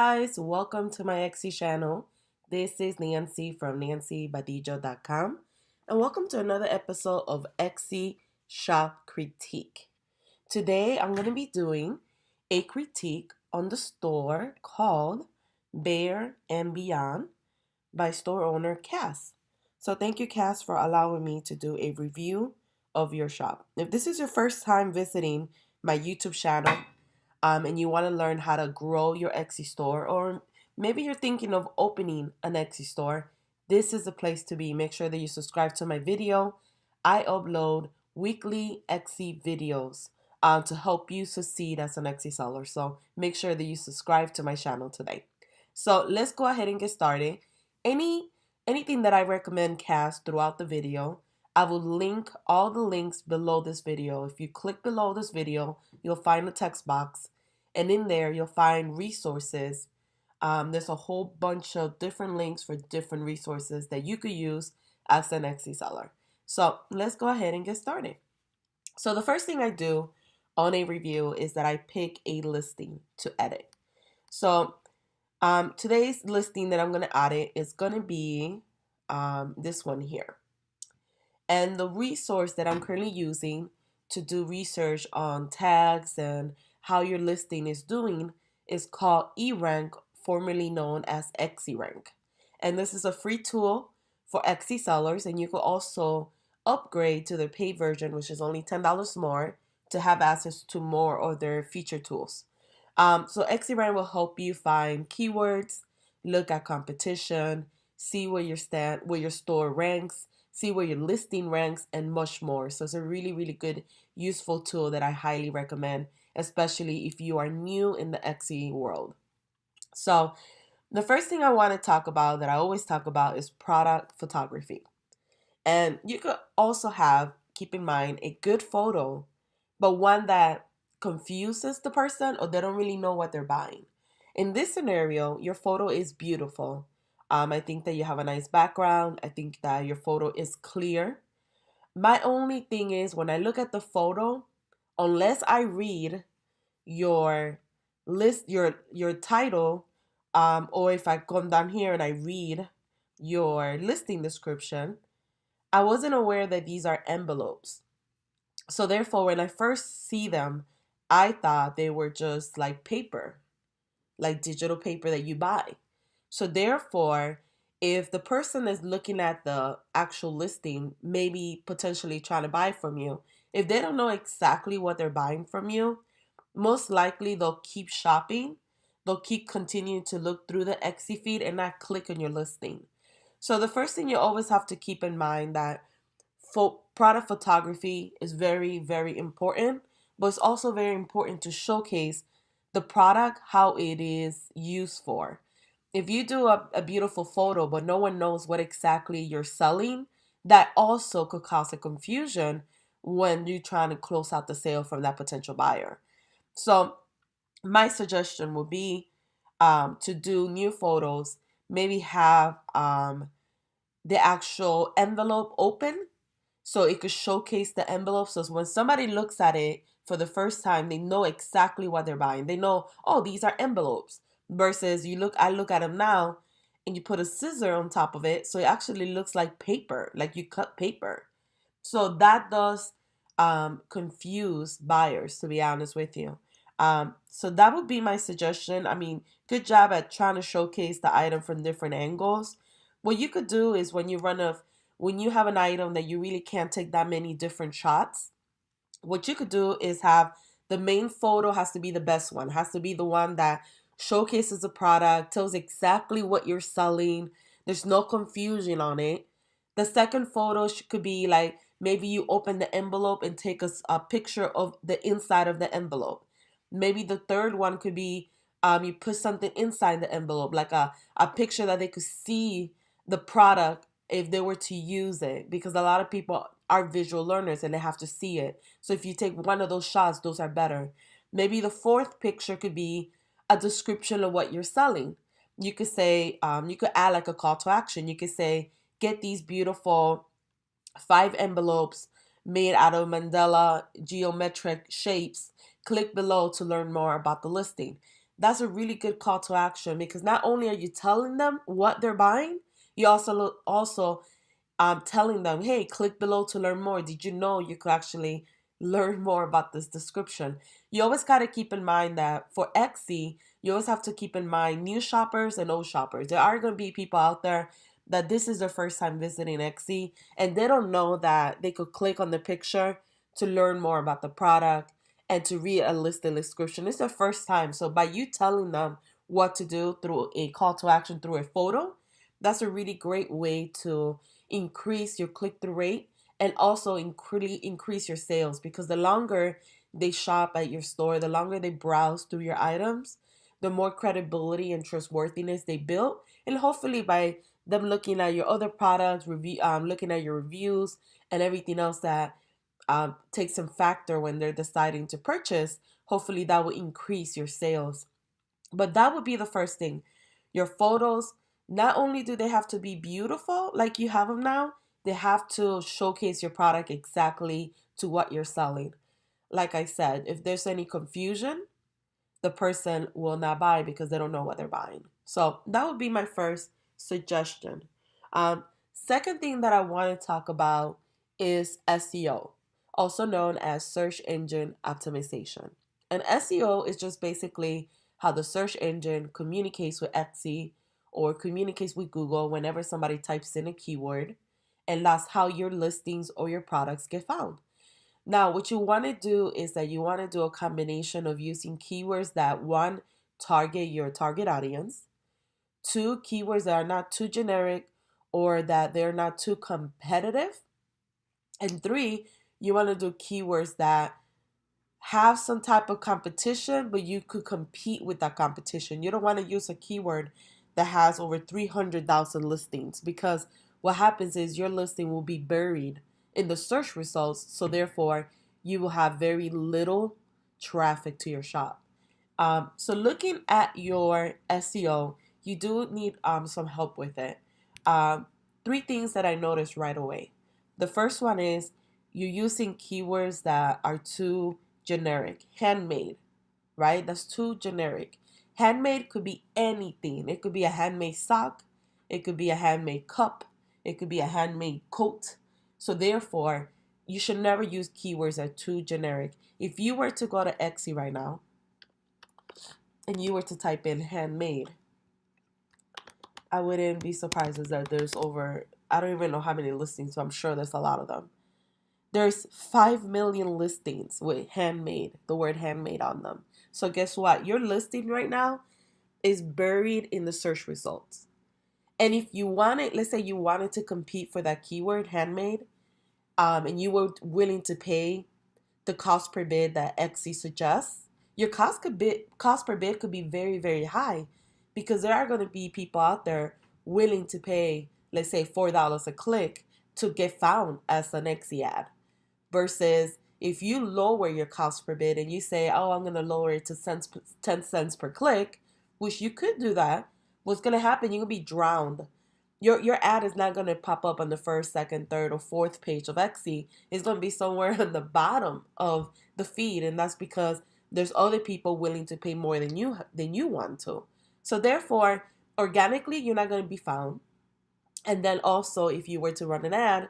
guys, welcome to my Etsy channel. This is Nancy from nancybadijo.com and welcome to another episode of Etsy Shop Critique. Today I'm going to be doing a critique on the store called Bear and Beyond by store owner Cass. So thank you, Cass, for allowing me to do a review of your shop. If this is your first time visiting my YouTube channel, and you want to learn how to grow your Etsy store, or maybe you're thinking of opening an Etsy store, this is the place to be. Make sure that you subscribe to my video. I upload weekly Etsy videos to help you succeed as an Etsy seller. So make sure that you subscribe to my channel today. So let's go ahead and get started. Anything that I recommend cast throughout the video, I will link all the links below this video. If you click below this video, you'll find a text box, and in there you'll find resources. There's a whole bunch of different links for different resources that you could use as an Etsy seller. So let's go ahead and get started. So the first thing I do on a review is that I pick a listing to edit. So today's listing that I'm going to edit is going to be this one here. And the resource that I'm currently using to do research on tags and how your listing is doing is called eRank, formerly known as XERank. And this is a free tool for Etsy sellers, and you can also upgrade to the paid version, which is only $10 more, to have access to more of their feature tools. So XERank will help you find keywords, look at competition, see where your store ranks, see where your listing ranks, and much more. So it's a really, really good, useful tool that I highly recommend, especially if you are new in the Etsy world. So the first thing I want to talk about, that I always talk about, is product photography. And you could also keep in mind, a good photo, but one that confuses the person or they don't really know what they're buying. In this scenario, your photo is beautiful. I think that you have a nice background. I think that your photo is clear. My only thing is, when I look at the photo, unless I read your your title, or if I come down here and I read your listing description, I wasn't aware that these are envelopes. So therefore, when I first see them, I thought they were just like paper, like digital paper that you buy. So therefore, if the person is looking at the actual listing, maybe potentially trying to buy from you, if they don't know exactly what they're buying from you, most likely they'll keep shopping. They'll keep continuing to look through the Etsy feed and not click on your listing. So the first thing you always have to keep in mind that product photography is very, very important, but it's also very important to showcase the product, how it is used for. If you do a beautiful photo, but no one knows what exactly you're selling, that also could cause a confusion when you're trying to close out the sale from that potential buyer. So my suggestion would be to do new photos, maybe have the actual envelope open so it could showcase the envelope. So when somebody looks at it for the first time, they know exactly what they're buying. They know, oh, these are envelopes. Versus I look at them now and you put a scissor on top of it, so it actually looks like paper, like you cut paper. So that does confuse buyers, to be honest with you. So that would be my suggestion. I mean, good job at trying to showcase the item from different angles. What you could do is when you have an item that you really can't take that many different shots, what you could do is have the main photo has to be the best one, has to be the one that showcases the product, tells exactly what you're selling. There's no confusion on it. The second photo could be like, maybe you open the envelope and take a picture of the inside of the envelope. Maybe the third one could be you put something inside the envelope, like a picture that they could see the product if they were to use it, because a lot of people are visual learners and they have to see it. So if you take one of those shots, those are better. Maybe the fourth picture could be a description of what you're selling. You could say, you could add like a call to action. You could say, get these beautiful 5 envelopes made out of mandala geometric shapes. Click below to learn more about the listing. That's a really good call to action, because not only are you telling them what they're buying, you also telling them, hey, click below to learn more. Did you know you could actually learn more about this description? You always got to keep in mind that for Etsy, you always have to keep in mind new shoppers and old shoppers. There are going to be people out there that this is their first time visiting Etsy, and they don't know that they could click on the picture to learn more about the product and to read a listed description. It's their first time. So by you telling them what to do through a call to action, through a photo, that's a really great way to increase your click-through rate and also increase your sales, because the longer they shop at your store, the longer they browse through your items, the more credibility and trustworthiness they build. And hopefully by them looking at your other products, looking at your reviews and everything else that takes some factor when they're deciding to purchase, hopefully that will increase your sales. But that would be the first thing. Your photos, not only do they have to be beautiful like you have them now, they have to showcase your product exactly to what you're selling. Like I said, if there's any confusion, the person will not buy because they don't know what they're buying. So that would be my first suggestion. Second thing that I want to talk about is SEO, also known as search engine optimization. And SEO is just basically how the search engine communicates with Etsy or communicates with Google whenever somebody types in a keyword, and that's how your listings or your products get found. Now, what you want to do is that you want to do a combination of using keywords that, one, target your target audience, two, keywords that are not too generic or that they're not too competitive, and three, you want to do keywords that have some type of competition, but you could compete with that competition. You don't want to use a keyword that has over 300,000 listings, because what happens is your listing will be buried in the search results. So therefore, you will have very little traffic to your shop. So looking at your SEO, you do need some help with it. Three things that I noticed right away. The first one is you're using keywords that are too generic. Handmade, right? That's too generic. Handmade could be anything. It could be a handmade sock. It could be a handmade cup. It could be a handmade coat. So therefore, you should never use keywords that are too generic. If you were to go to Etsy right now and you were to type in handmade, I wouldn't be surprised that there's over, I don't even know how many listings, so I'm sure there's a lot of them. There's 5 million listings with handmade, the word handmade on them. So guess what? Your listing right now is buried in the search results. And if you wanted, let's say you wanted to compete for that keyword, handmade, and you were willing to pay the cost per bid that Etsy suggests, your cost per bid could be very, very high, because there are going to be people out there willing to pay, let's say, $4 a click to get found as an Etsy ad. Versus if you lower your cost per bid and you say, oh, I'm going to lower it to 10 cents per click, which you could do that, what's going to happen, you're going to be drowned. Your ad is not going to pop up on the first, second, third, or fourth page of Etsy. It's going to be somewhere on the bottom of the feed, and that's because there's other people willing to pay more than you want to. So therefore, organically, you're not going to be found. And then also, if you were to run an ad,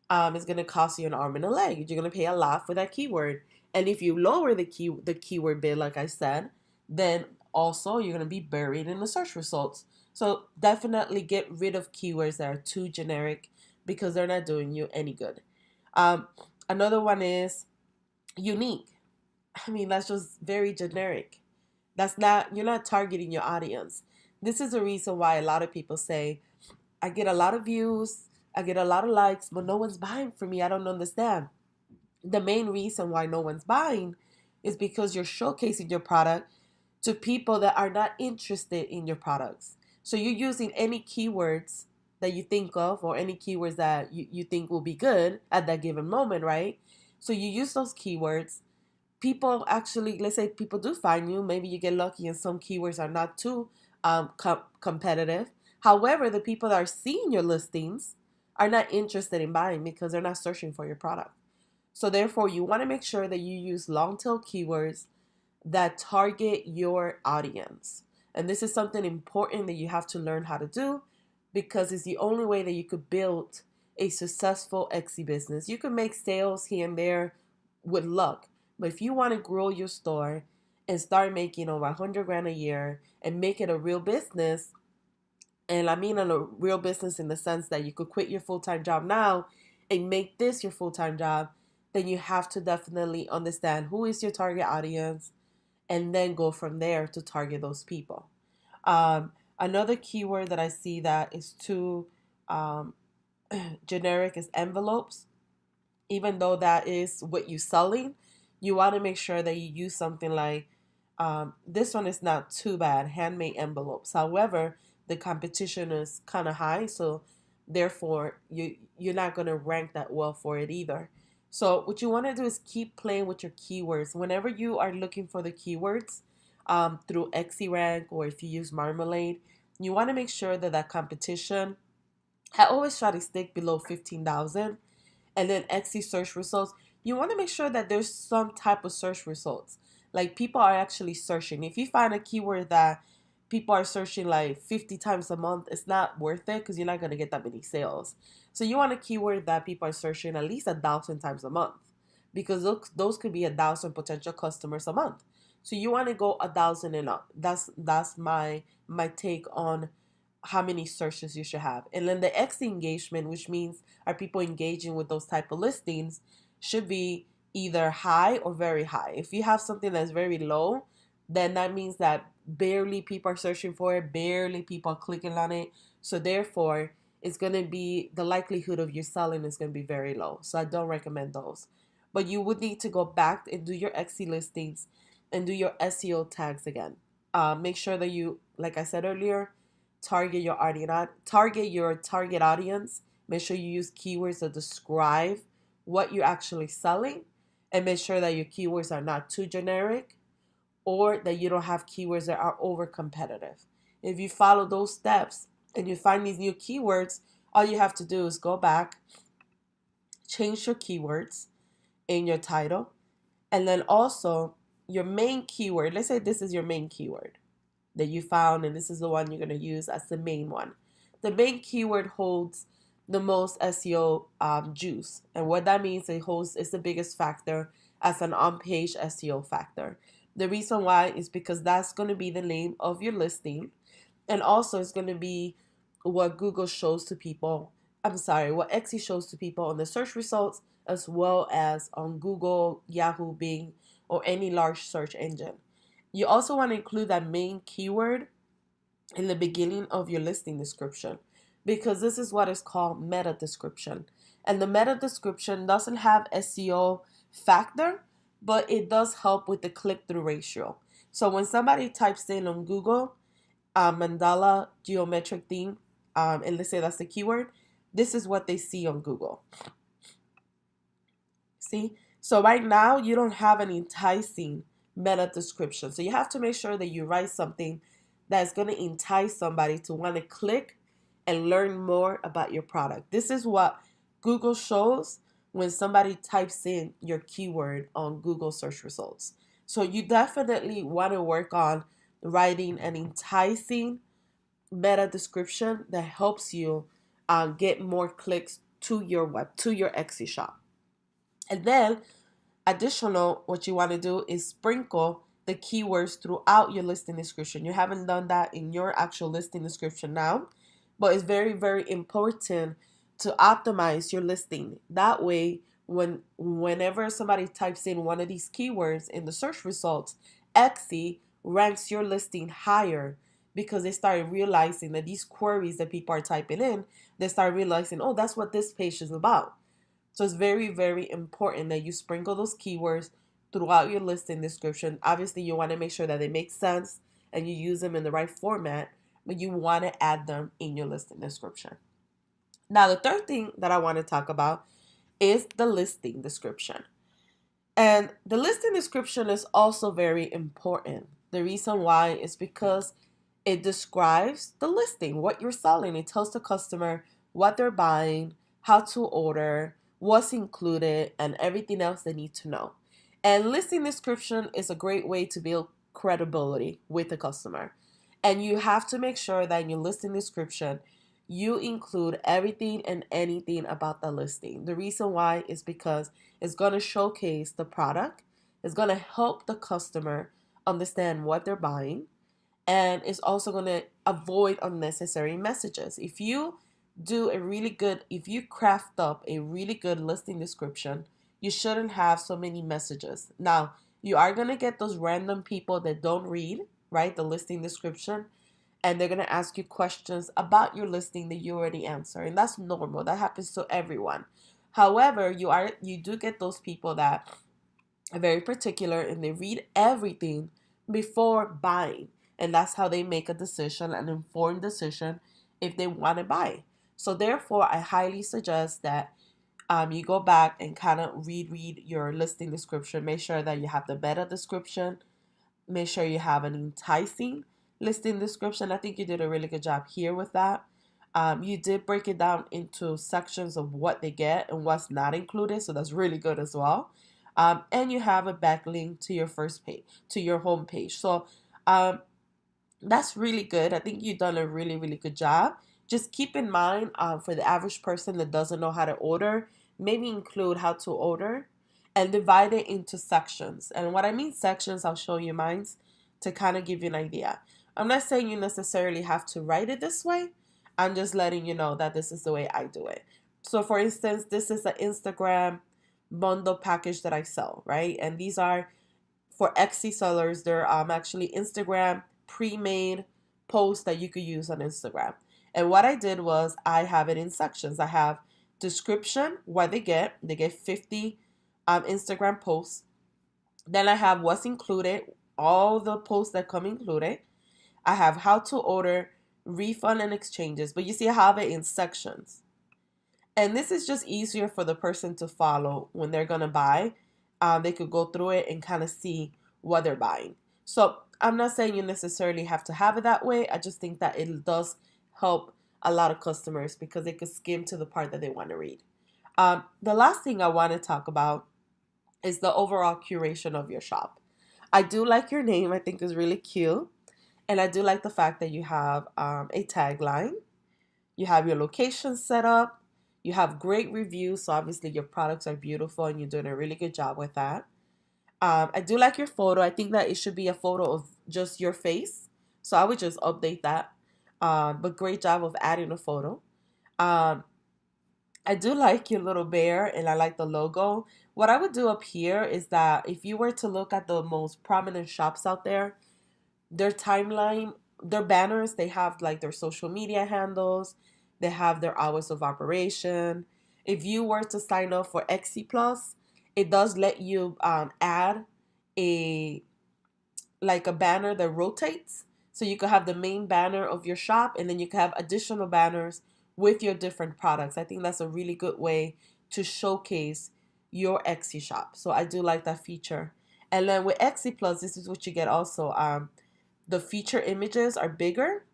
it's going to cost you an arm and a leg. You're going to pay a lot for that keyword. And if you lower the keyword bid, like I said, then also you're going to be buried in the search results. So definitely get rid of keywords that are too generic, because they're not doing you any good. Another one is unique. I mean, that's just very generic. You're not targeting your audience. This is the reason why a lot of people say, I get a lot of views, I get a lot of likes, but no one's buying from me. I don't understand. The main reason why no one's buying is because you're showcasing your product to people that are not interested in your products. So you're using any keywords that you think of, or any keywords that you think will be good at that given moment, right? So you use those keywords. People actually, let's say people do find you. Maybe you get lucky and some keywords are not too competitive. However, the people that are seeing your listings are not interested in buying because they're not searching for your product. So therefore, you want to make sure that you use long tail keywords that target your audience. And this is something important that you have to learn how to do, because it's the only way that you could build a successful Etsy business. You can make sales here and there with luck, but if you want to grow your store and start making over 100 grand a year and make it a real business, and I mean a real business in the sense that you could quit your full-time job now and make this your full-time job, then you have to definitely understand who is your target audience and then go from there to target those people. Another keyword that I see that is too um, generic is envelopes. Even though that is what you're selling, you want to make sure that you use something like this one is not too bad, handmade envelopes. However, the competition is kind of high, so therefore you're not going to rank that well for it either. So what you want to do is keep playing with your keywords. Whenever you are looking for the keywords through Etsy Rank, or if you use Marmalade, you want to make sure that that competition, I always try to stick below 15,000. And then Etsy search results, you want to make sure that there's some type of search results. Like people are actually searching. If you find a keyword that people are searching like 50 times a month, it's not worth it because you're not going to get that many sales. So you want a keyword that people are searching at least 1,000 times a month, because those could be 1,000 potential customers a month. So you want to go 1,000 and up. That's my take on how many searches you should have. And then the X engagement, which means are people engaging with those type of listings, should be either high or very high. If you have something that's very low, then that means that barely people are searching for it, barely people are clicking on it. So therefore, it's going to be, the likelihood of you selling is going to be very low. So I don't recommend those. But you would need to go back and do your Etsy listings and do your SEO tags again. Make sure that you, like I said earlier, target your target audience. Make sure you use keywords that describe what you're actually selling, and make sure that your keywords are not too generic, or that you don't have keywords that are over competitive. If you follow those steps and you find these new keywords, all you have to do is go back, change your keywords in your title, and then also your main keyword. Let's say this is your main keyword that you found, and this is the one you're going to use as the main one. The main keyword holds the most SEO juice, and what that means, it's the biggest factor as an on-page SEO factor. The reason why is because that's going to be the name of your listing, and also it's going to be what Google shows to people. What Etsy shows to people on the search results, as well as on Google, Yahoo, Bing, or any large search engine. You also want to include that main keyword in the beginning of your listing description, because this is what is called meta description. And the meta description doesn't have SEO factor, but it does help with the click-through ratio. So when somebody types in on Google, mandala geometric theme, and let's say that's the keyword, this is what they see on Google. See? So right now, you don't have an enticing meta description. So you have to make sure that you write something that's going to entice somebody to want to click and learn more about your product. This is what Google shows when somebody types in your keyword on Google search results. So you definitely want to work on writing an enticing meta description that helps you get more clicks to your Etsy shop. And then additional, what you want to do is sprinkle the keywords throughout your listing description. You haven't done that in your actual listing description now, but it's very, very important to optimize your listing. That way, whenever somebody types in one of these keywords in the search results, Etsy ranks your listing higher, because they started realizing that these queries that people are typing in, they start realizing, oh, that's what this page is about. So it's very, very important that you sprinkle those keywords throughout your listing description. Obviously, you want to make sure that they make sense and you use them in the right format, but you want to add them in your listing description. Now, the third thing that I want to talk about is the listing description. And the listing description is also very important. The reason why is because it describes the listing, what you're selling. It tells the customer what they're buying, how to order, what's included, and everything else they need to know. And listing description is a great way to build credibility with the customer. And you have to make sure that in your listing description, you include everything and anything about the listing. The reason why is because it's going to showcase the product, it's going to help the customer understand what they're buying, and it's also going to avoid unnecessary messages. If you craft up a really good listing description, you shouldn't have so many messages. Now, you are going to get those random people that don't read, right, the listing description, and they're going to ask you questions about your listing that you already answer, and that's normal. That happens to everyone. However, you do get those people that are very particular and they read everything before buying, and that's how they make a decision, an informed decision, if they want to buy. So therefore, I highly suggest that you go back and kind of read your listing description. Make sure that you have the meta description. Make sure you have an enticing listing description. I think you did a really good job here with that. You did break it down into sections of what they get and what's not included, so that's really good as well. And you have a backlink to your first page, to your home page. So that's really good. I think you've done a really, really good job. Just keep in mind, for the average person that doesn't know how to order, maybe include how to order and divide it into sections. And what I mean sections, I'll show you mine to kind of give you an idea. I'm not saying you necessarily have to write it this way. I'm just letting you know that this is the way I do it. So for instance, this is an Instagram bundle package that I sell, right? And these are for Etsy sellers. They're actually Instagram pre-made posts that you could use on Instagram. And what I did was I have it in sections. I have description, what they get. They get 50 Instagram posts. Then I have what's included, all the posts that come included. I have how to order, refund and exchanges. But you see I have it in sections. And this is just easier for the person to follow when they're going to buy. They could go through it and kind of see what they're buying. So I'm not saying you necessarily have to have it that way. I just think that it does help a lot of customers because they could skim to the part that they want to read. The last thing I want to talk about is the overall curation of your shop. I do like your name. I think is really cute. And I do like the fact that you have a tagline. You have your location set up. You have great reviews. So obviously your products are beautiful and you're doing a really good job with that. I do like your photo. I think that it should be a photo of just your face. So I would just update that. But great job of adding a photo. I do like your little bear and I like the logo. What I would do up here is that if you were to look at the most prominent shops out there, their timeline, their banners, they have like their social media handles, they have their hours of operation. If you were to sign up for Etsy Plus, it does let you add a like a banner that rotates. So you could have the main banner of your shop and then you could have additional banners with your different products. I think that's a really good way to showcase your Etsy shop. So I do like that feature. And then with Etsy Plus, this is what you get also. The feature images are bigger.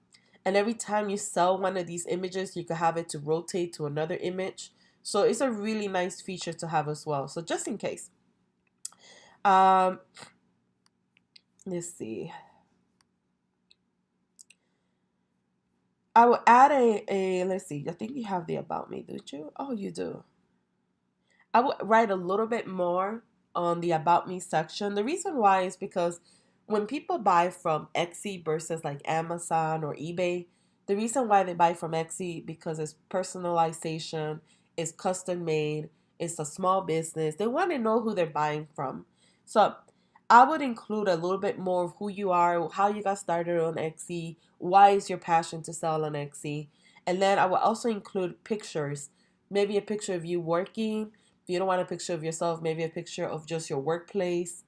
And every time you sell one of these images, you can have it to rotate to another image. So it's a really nice feature to have as well. So just in case. Let's see. I will add let's see. I think you have the about me, don't you? Oh, you do. I would write a little bit more on the about me section. The reason why is because when people buy from Etsy versus like Amazon or eBay, the reason why they buy from Etsy because it's personalization, it's custom made, it's a small business. They want to know who they're buying from. So I would include a little bit more of who you are, how you got started on Etsy, why is your passion to sell on Etsy, and then I will also include pictures, maybe a picture of you working. If you don't want a picture of yourself, maybe a picture of just your workplace,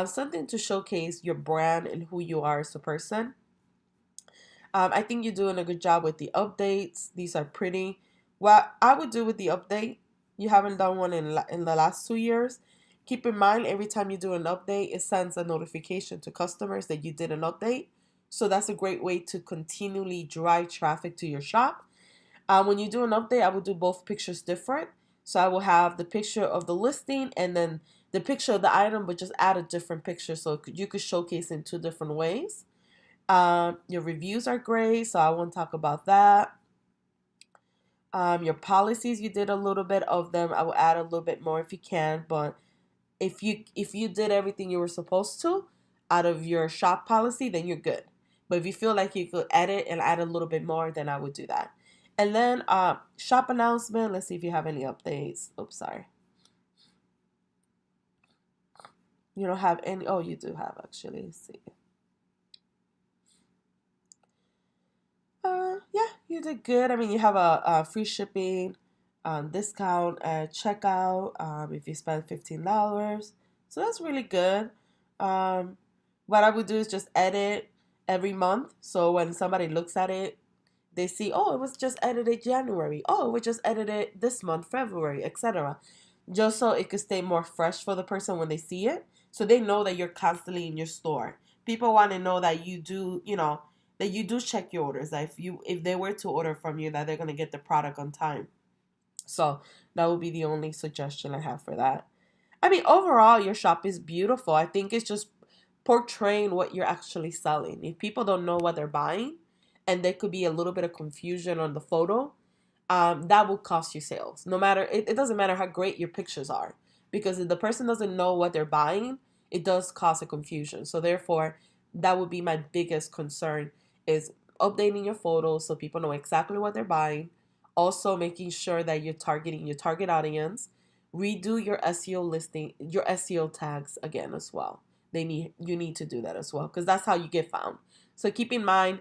something to showcase your brand and who you are as a person. I think you're doing a good job with the updates. These are pretty. What I would do with the update, you haven't done one in the last 2 years. Keep in mind, every time you do an update, it sends a notification to customers that you did an update. So that's a great way to continually drive traffic to your shop. When you do an update, I will do both pictures different. So I will have the picture of the listing and then the picture of the item, but just add a different picture so you could showcase in two different ways. Your reviews are great, so I won't talk about that. Your policies, you did a little bit of them. I will add a little bit more if you can, but if you did everything you were supposed to out of your shop policy, then you're good. But if you feel like you could edit and add a little bit more, then I would do that. And then shop announcement. Let's see if you have any updates. Oops, sorry. You don't have any. Oh, you do have actually. Let's see. Yeah, you did good. I mean, you have a free shipping discount at checkout if you spend $15. So that's really good. What I would do is just edit every month. So when somebody looks at it, they see, oh, it was just edited January. Oh, it was just edited this month, February, etc. Just so it could stay more fresh for the person when they see it. So they know that you're constantly in your store. People want to know that you do, that you do check your orders. That if they were to order from you, that they're gonna get the product on time. So that would be the only suggestion I have for that. I mean, overall, your shop is beautiful. I think it's just portraying what you're actually selling. If people don't know what they're buying, and there could be a little bit of confusion on the photo, that will cost you sales. No matter, it doesn't matter how great your pictures are, because if the person doesn't know what they're buying, it does cause a confusion. So therefore, that would be my biggest concern is updating your photos so people know exactly what they're buying. Also making sure that you're targeting your target audience. Redo your SEO listing, your SEO tags again as well. You need to do that as well because that's how you get found. So keep in mind,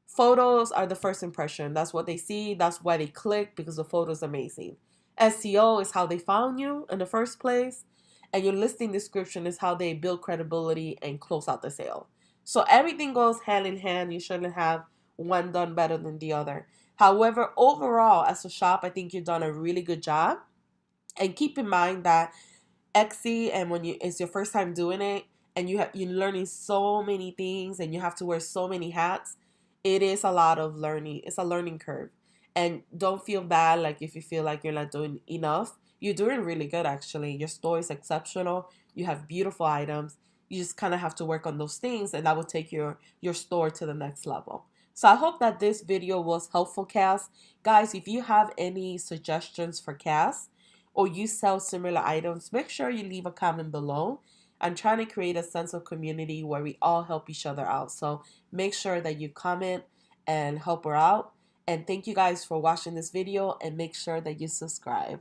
photos are the first impression. That's what they see. That's why they click because the photo is amazing. SEO is how they found you in the first place. And your listing description is how they build credibility and close out the sale. So everything goes hand in hand. You shouldn't have one done better than the other. However, overall, as a shop, I think you've done a really good job. And keep in mind that Etsy, and when it's your first time doing it and you're learning so many things and you have to wear so many hats, it is a lot of learning. It's a learning curve. And don't feel bad like if you feel like you're not doing enough. You're doing really good actually. Your store is exceptional. You have beautiful items. You just kind of have to work on those things and that will take your store to the next level. So I hope that this video was helpful, Cass. Guys, if you have any suggestions for Cass, or you sell similar items, make sure you leave a comment below. I'm trying to create a sense of community where we all help each other out. So make sure that you comment and help her out. And thank you guys for watching this video and make sure that you subscribe.